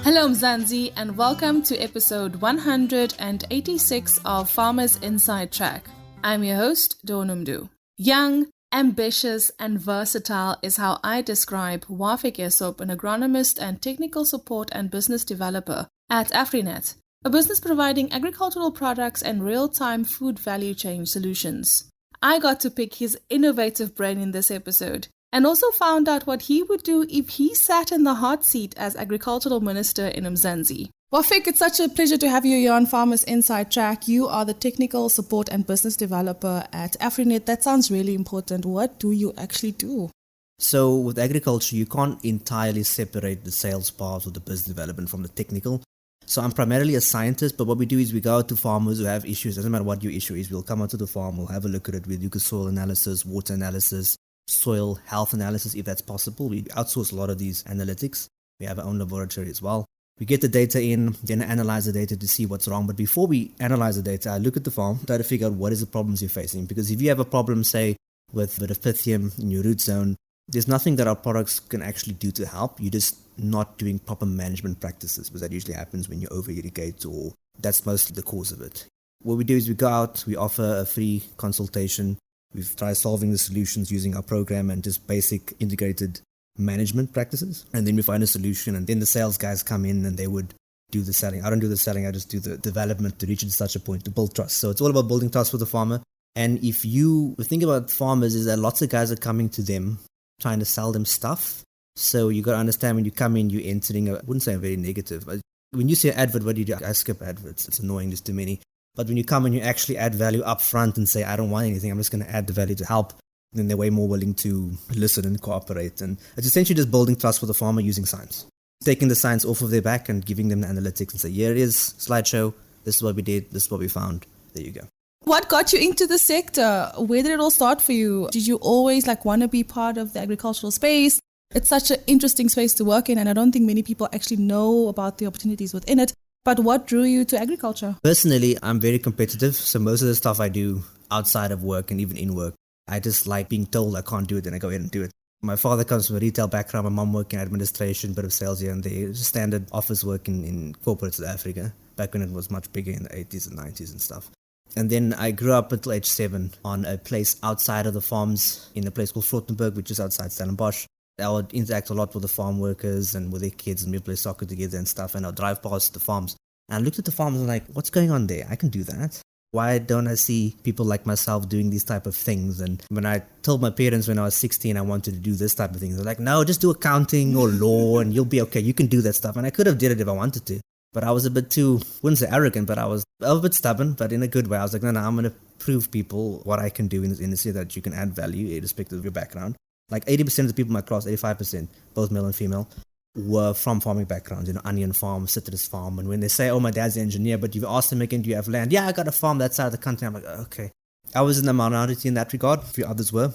Hello Mzansi and welcome to episode 186 of Farmers Inside Track. I'm your host, Donumdu. Young, ambitious and versatile is how I describe Wafiq Essop, an agronomist and technical support and business developer at AfriNat, a business providing agricultural products and real-time food value chain solutions. I got to pick his innovative brain in this episode and also found out what he would do if he sat in the hot seat as agricultural minister in Mzansi. Wafiq, it's such a pleasure to have you here on Farmers Inside Track. You are the technical support and business developer at AfriNat. That sounds really important. What do you actually do? So with agriculture, you can't entirely separate the sales part or the business development from the technical. So I'm primarily a scientist, but what we do is we go out to farmers who have issues. Doesn't matter what your issue is, we'll come out to the farm, we'll have a look at it. We'll do soil analysis, water analysis, soil health analysis if that's possible. We outsource a lot of these analytics. We have our own laboratory as well. We get the data in, then analyze the data to see what's wrong. But before we analyze the data, I look at the farm, try to figure out what is the problems you're facing. Because if you have a problem, say, with a bit of pythium in your root zone, there's nothing that our products can actually do to help. You're just not doing proper management practices, because that usually happens when you over-irrigate, or that's mostly the cause of it. What we do is we go out, we offer a free consultation. We've tried solving the solutions using our program and just basic integrated management practices. And then we find a solution, and then the sales guys come in and they would do the selling. I don't do the selling, I just do the development to reach to such a point, to build trust. So it's all about building trust with the farmer. And if you think about farmers, is that lots of guys are coming to them trying to sell them stuff. So you got to understand when you come in, you're entering, I wouldn't say very negative. When you see an advert, what do you do? I skip adverts. It's annoying, there's too many. But when you come and you actually add value up front and say, I don't want anything, I'm just going to add the value to help, then they're way more willing to listen and cooperate. And it's essentially just building trust for the farmer using science. Taking the science off of their back and giving them the analytics and say, here it is, slideshow, this is what we did, this is what we found. There you go. What got you into the sector? Where did it all start for you? Did you always want to be part of the agricultural space? It's such an interesting space to work in, and I don't think many people actually know about the opportunities within it. But what drew you to agriculture? Personally, I'm very competitive. So most of the stuff I do outside of work and even in work, I just like being told I can't do it and I go ahead and do it. My father comes from a retail background, my mom working in administration, bit of sales here and there, just standard office work in corporate South Africa, back when it was much bigger in the 80s and 90s and stuff. And then I grew up until age 7 on a place outside of the farms in a place called Frottenburg, which is outside Stellenbosch. I would interact a lot with the farm workers and with their kids, and we'd play soccer together and stuff. And I'd drive past the farms. And I looked at the farms and like, what's going on there? I can do that. Why don't I see people like myself doing these type of things? And when I told my parents when I was 16 I wanted to do this type of thing, they're like, no, just do accounting or law and you'll be okay. You can do that stuff. And I could have did it if I wanted to. But I was a bit too, wouldn't say arrogant, but I was a bit stubborn, but in a good way. I was like, no, I'm going to prove people what I can do in this industry, that you can add value irrespective of your background. Like 80% of the people in my class, 85%, both male and female, were from farming backgrounds, onion farm, citrus farm. And when they say, oh, my dad's an engineer, but you've asked them again, do you have land? Yeah, I got a farm that side of the country. I'm like, okay. I was in the minority in that regard, a few others were.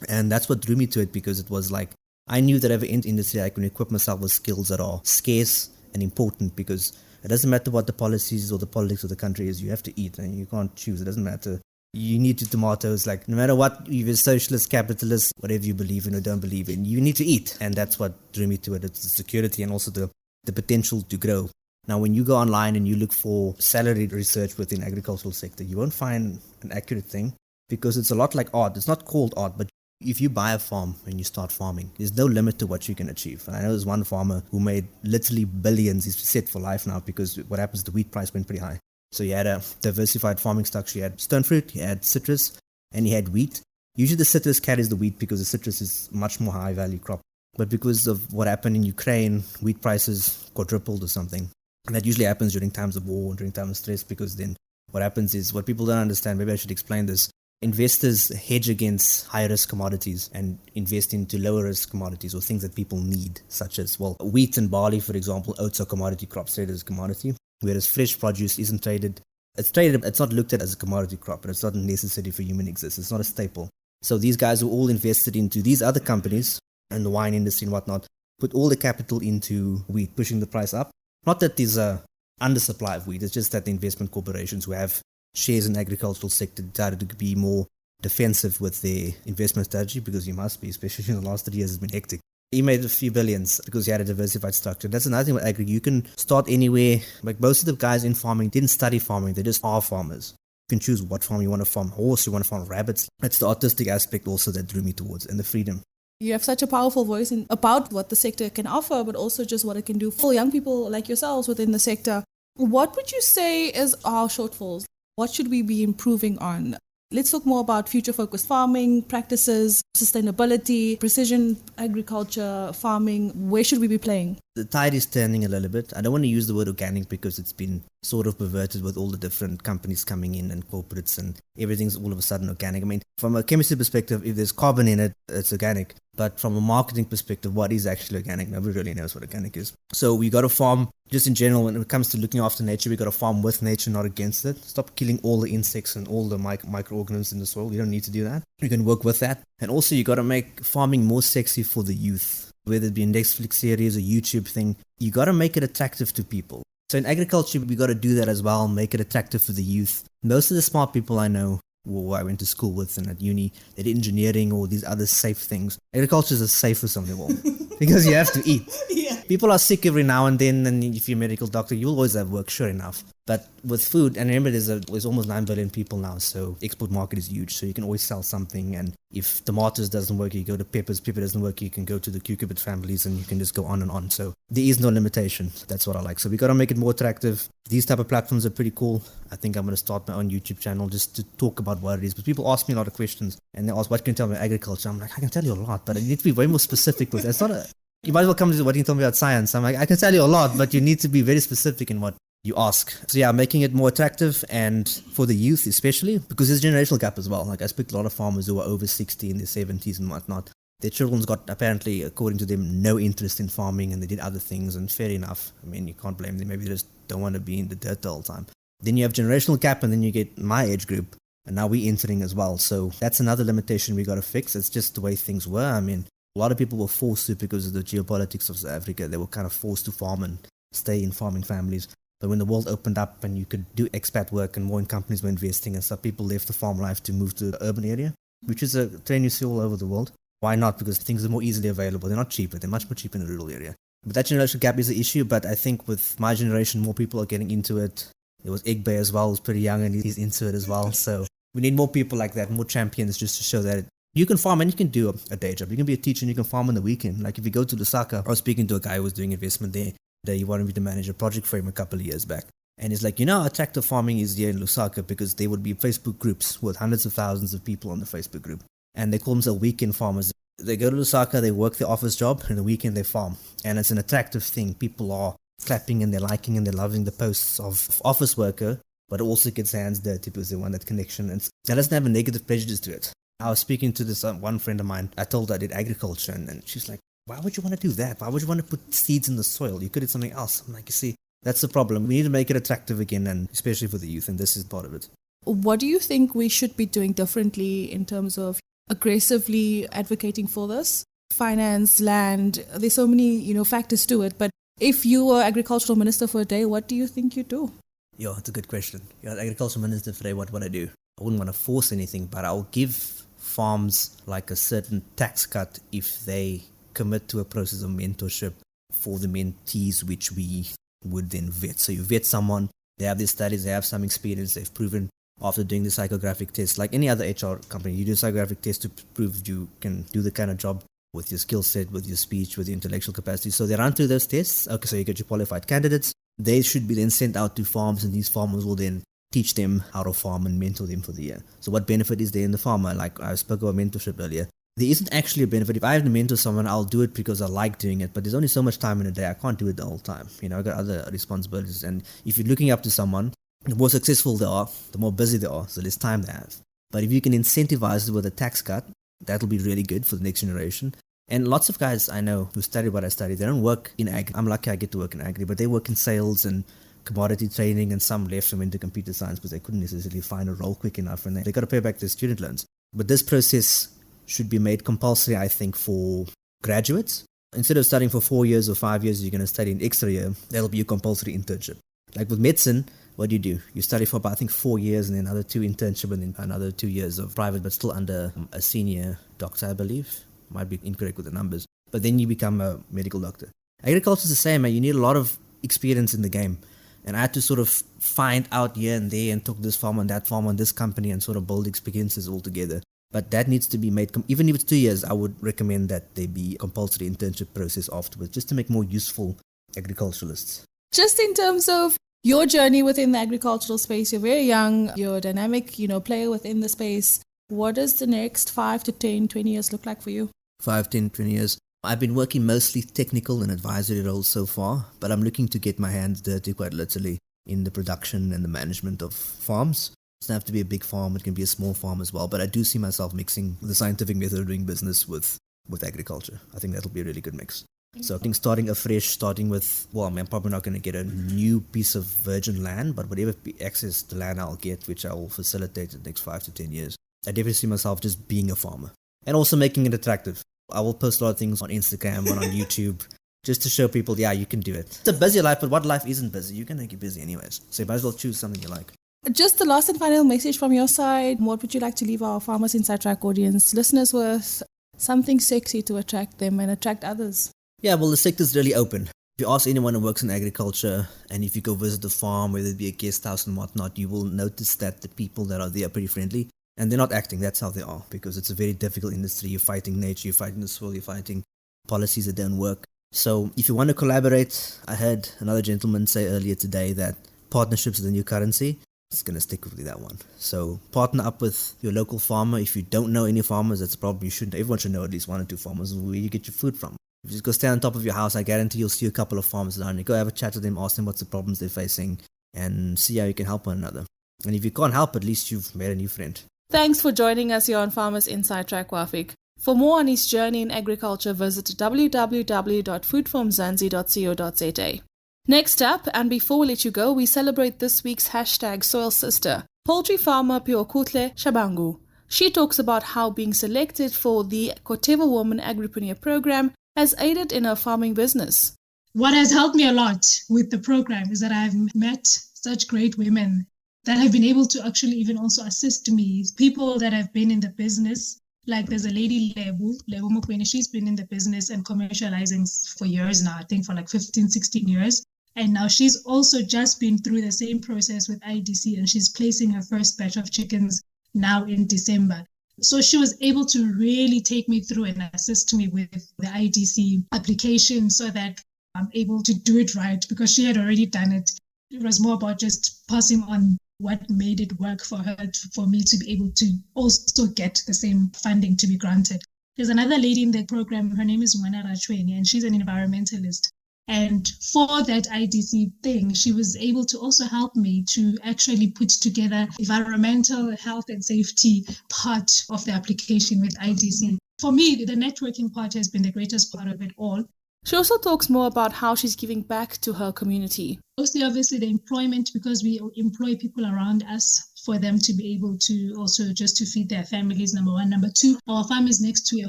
And that's what drew me to it, because it was like, I knew that every industry I can equip myself with skills that are scarce and important, because it doesn't matter what the policies or the politics of the country is, you have to eat and you can't choose. It doesn't matter. You need your tomatoes, like no matter what, you're socialist, capitalist, whatever you believe in or don't believe in, you need to eat. And that's what drew me to it. It's the security and also the potential to grow. Now, when you go online and you look for salary research within agricultural sector, you won't find an accurate thing, because it's a lot like art. It's not called art, but if you buy a farm and you start farming, there's no limit to what you can achieve. And I know there's one farmer who made literally billions. He's set for life now, because what happens, the wheat price went pretty high. So he had a diversified farming structure. He had stone fruit, he had citrus, and he had wheat. Usually the citrus carries the wheat because the citrus is much more high value crop. But because of what happened in Ukraine, wheat prices quadrupled or something. And that usually happens during times of war, during times of stress, because then what happens is, what people don't understand, maybe I should explain this, investors hedge against high risk commodities and invest into lower risk commodities or things that people need, such as, well, wheat and barley, for example. Oats are commodity crops, traded as commodity. Whereas fresh produce isn't traded. It's traded, it's not looked at as a commodity crop, and it's not necessary for human existence. It's not a staple. So these guys who all invested into these other companies and the wine industry and whatnot, put all the capital into wheat, pushing the price up. Not that there's a undersupply of wheat, it's just that the investment corporations who have shares in the agricultural sector decided to be more defensive with their investment strategy, because you must be, especially in the last 3 years, has been hectic. He made a few billions because he had a diversified structure. That's another thing with agri. You can start anywhere. Like most of the guys in farming didn't study farming. They just are farmers. You can choose what farm you want to farm. Horse, you want to farm rabbits. That's the artistic aspect also that drew me towards, and the freedom. You have such a powerful voice about what the sector can offer, but also just what it can do for young people like yourselves within the sector. What would you say is our shortfalls? What should we be improving on? Let's talk more about future-focused farming practices, sustainability, precision agriculture, farming. Where should we be playing? The tide is turning a little bit. I don't want to use the word organic because it's been sort of perverted with all the different companies coming in and corporates and everything's all of a sudden organic. I mean, from a chemistry perspective, if there's carbon in it, it's organic. But from a marketing perspective, what is actually organic? Nobody really knows what organic is. So we got to farm, just in general, when it comes to looking after nature, we got to farm with nature, not against it. Stop killing all the insects and all the microorganisms in the soil. You don't need to do that. You can work with that. And also you got to make farming more sexy for the youth. Whether it be a Netflix series or YouTube thing, you got to make it attractive to people. So in agriculture, we got to do that as well, make it attractive for the youth. Most of the smart people I know, who I went to school with and at uni, they did engineering or these other safe things. Agriculture is the safest of them all because you have to eat. Yeah. People are sick every now and then, and if you're a medical doctor, you'll always have work, sure enough. But with food, and remember there's almost 9 billion people now, so export market is huge, so you can always sell something. And if tomatoes doesn't work, you go to peppers. Pepper doesn't work, you can go to the cucumber families, and you can just go on and on. So there is no limitation. That's what I like. So we got to make it more attractive. These type of platforms are pretty cool. I think I'm going to start my own YouTube channel just to talk about what it is. But people ask me a lot of questions, and they ask, what can you tell me about agriculture? I'm like, I can tell you a lot, but I need to be way more specific with it. It's not a... You might as well come to what can you tell me about science? I'm like, I can tell you a lot, but you need to be very specific in what you ask. So yeah, making it more attractive, and for the youth especially, because there's a generational gap as well. Like I speak to a lot of farmers who are over 60 in their 70s and whatnot. Their children's got, apparently, according to them, no interest in farming, and they did other things, and fair enough. I mean, you can't blame them. Maybe they just don't want to be in the dirt the whole time. Then you have generational gap, and then you get my age group, and now we're entering as well. So that's another limitation we got to fix. It's just the way things were. I mean, a lot of people were forced to because of the geopolitics of South Africa. They were kind of forced to farm and stay in farming families. But when the world opened up and you could do expat work and more companies were investing and stuff, people left the farm life to move to the urban area, which is a trend you see all over the world. Why not? Because things are more easily available. They're not cheaper. They're much more cheaper in the rural area. But that generational gap is an issue. But I think with my generation, more people are getting into it. There was Egbe as well, who's pretty young and he's into it as well. So we need more people like that, more champions, just to show that you can farm and you can do a day job. You can be a teacher and you can farm on the weekend. Like if you go to Lusaka, I was speaking to a guy who was doing investment there. He wanted me to manage a project for him a couple of years back. And he's like, how attractive farming is here in Lusaka, because there would be Facebook groups with hundreds of thousands of people on the Facebook group. And they call themselves weekend farmers. They go to Lusaka, they work their office job, and the weekend they farm. And it's an attractive thing. People are clapping and they're liking and they're loving the posts of office worker, but it also gets their hands dirty because they want that connection. And that doesn't have a negative prejudice to it. I was speaking to this one friend of mine. I told her I did agriculture, and she's like, why would you want to do that? Why would you want to put seeds in the soil? You could do something else. I'm like, you see, that's the problem. We need to make it attractive again, and especially for the youth, and this is part of it. What do you think we should be doing differently in terms of aggressively advocating for this? Finance, land, there's so many, factors to it. But if you were agricultural minister for a day, what do you think you'd do? Yeah, it's a good question. Agricultural minister for a day, what would I do? I wouldn't want to force anything, but I'll give farms like a certain tax cut if they commit to a process of mentorship for the mentees, which we would then vet. So you vet someone, they have their studies, they have some experience, they've proven after doing the psychographic test, like any other HR company, you do a psychographic test to prove you can do the kind of job with your skill set, with your speech, with your intellectual capacity. So they run through those tests. Okay, so you get your qualified candidates. They should be then sent out to farms, and these farmers will then teach them how to farm and mentor them for the year. So what benefit is there in the farmer? Like I spoke about mentorship earlier. There isn't actually a benefit. If I have to mentor someone, I'll do it because I like doing it. But there's only so much time in a day. I can't do it the whole time. I've got other responsibilities. And if you're looking up to someone, the more successful they are, the more busy they are, so less time they have. But if you can incentivize it with a tax cut, that'll be really good for the next generation. And lots of guys I know who study what I study, they don't work in agri. I'm lucky I get to work in agri, but they work in sales and commodity trading, and some left and went to computer science because they couldn't necessarily find a role quick enough, and they got to pay back their student loans. But this process should be made compulsory, I think, for graduates. Instead of studying for 4 years or 5 years, you're going to study an extra year. That'll be a compulsory internship. Like with medicine, what do? You study for about, I think, 4 years, and then another 2 internship, and then another 2 years of private, but still under a senior doctor, I believe. Might be incorrect with the numbers. but then you become a medical doctor. Agriculture is the same, man. You need a lot of experience in the game. And I had to sort of find out here and there and talk to this farmer and that farmer and this company and sort of build experiences all together. But that needs to be made, even if it's 2 years, I would recommend that there be a compulsory internship process afterwards, just to make more useful agriculturalists. Just in terms of your journey within the agricultural space, you're very young, you're a dynamic, player within the space. What does the next 5 to 10, 20 years look like for you? 5, 10, 20 years. I've been working mostly technical and advisory roles so far, but I'm looking to get my hands dirty quite literally in the production and the management of farms. It doesn't have to be a big farm, it can be a small farm as well, but I do see myself mixing the scientific method of doing business with agriculture. I think that'll be a really good mix. So I think starting afresh, starting with, I'm probably not going to get a new piece of virgin land, but whatever access to land I'll get, which I will facilitate in the next 5 to 10 years, I definitely see myself just being a farmer and also making it attractive. I will post a lot of things on Instagram and on YouTube just to show people, you can do it. It's a busy life, but what life isn't busy? You're going to get busy anyways. So you might as well choose something you like. Just the last and final message from your side. What would you like to leave our Farmers Inside Track audience listeners with? Something sexy to attract them and attract others. Yeah, well, the sector's really open. If you ask anyone who works in agriculture, and if you go visit the farm, whether it be a guest house and whatnot, you will notice that the people that are there are pretty friendly. And they're not acting, that's how they are, because it's a very difficult industry. You're fighting nature, you're fighting the soil, you're fighting policies that don't work. So if you want to collaborate, I heard another gentleman say earlier today that partnerships are the new currency. It's going to stick with that one. So partner up with your local farmer. If you don't know any farmers, that's probably you should. Everyone should know at least 1 or 2 farmers where you get your food from. If you just go stand on top of your house, I guarantee you'll see a couple of farmers around. You go have a chat with them, ask them what's the problems they're facing, and see how you can help one another. And if you can't help, at least you've made a new friend. Thanks for joining us here on Farmers Inside Track, Wafiq. For more on his journey in agriculture, visit www.foodformzansi.co.za. Next up, and before we let you go, we celebrate this week's hashtag Soil Sister, poultry farmer Phiwokuhle Shabungu. She talks about how being selected for the Corteva Women Agripreneur program has aided in her farming business. What has helped me a lot with the program is that I've met such great women that have been able to actually even also assist me. People that have been in the business, like there's a lady, Lebo Mokwene, she's been in the business and commercializing for years now, I think for like 15, 16 years. And now she's also just been through the same process with IDC, and she's placing her first batch of chickens now in December. So she was able to really take me through and assist me with the IDC application so that I'm able to do it right, because she had already done it. It was more about just passing on what made it work for her, for me to be able to also get the same funding to be granted. There's another lady in the program, her name is Mwana Rachweni, and she's an environmentalist. And for that IDC thing, she was able to also help me to actually put together environmental health and safety part of the application with IDC. For me, the networking part has been the greatest part of it all. She also talks more about how she's giving back to her community. Mostly, obviously, the employment, because we employ people around us for them to be able to also just to feed their families, number one. Number two, our farm is next to a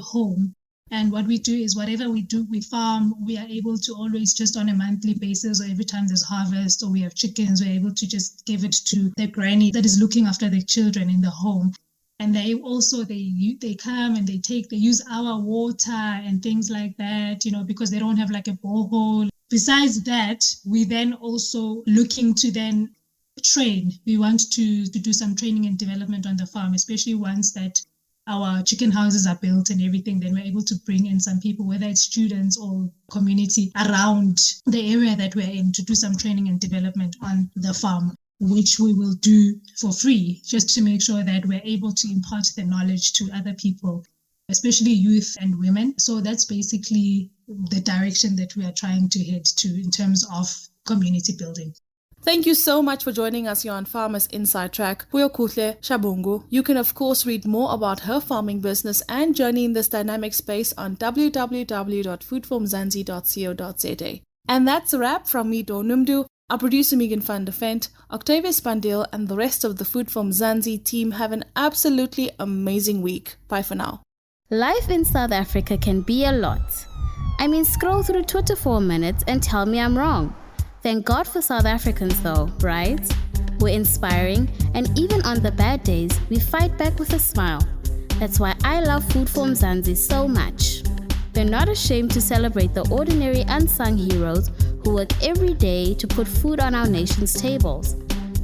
home. And what we do is whatever we do, we farm, we are able to always just on a monthly basis, or every time there's harvest or we have chickens, we're able to just give it to the granny that is looking after the children in the home. And they also, they come and they use our water and things like that, because they don't have like a borehole. Besides that, we then also looking to then train. We want to do some training and development on the farm, especially once that our chicken houses are built and everything, then we're able to bring in some people, whether it's students or community around the area that we're in, to do some training and development on the farm, which we will do for free, just to make sure that we're able to impart the knowledge to other people, especially youth and women. So that's basically the direction that we are trying to head to in terms of community building. Thank you so much for joining us here on Farmers Inside Track, Phiwokuhle Shabungu. You can of course read more about her farming business and journey in this dynamic space on www.foodformzansi.co.za. And that's a wrap from me, Donumdu, our producer Megan van der Vent, Octavius Pandil, and the rest of the Food for Mzansi team. Have an absolutely amazing week. Bye for now. Life in South Africa can be a lot. Scroll through Twitter for a minute and tell me I'm wrong. Thank God for South Africans though, right? We're inspiring, and even on the bad days, we fight back with a smile. That's why I love Food for Mzansi so much. we're not ashamed to celebrate the ordinary unsung heroes who work every day to put food on our nation's tables.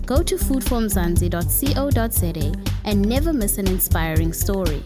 Go to foodformzansi.co.za and never miss an inspiring story.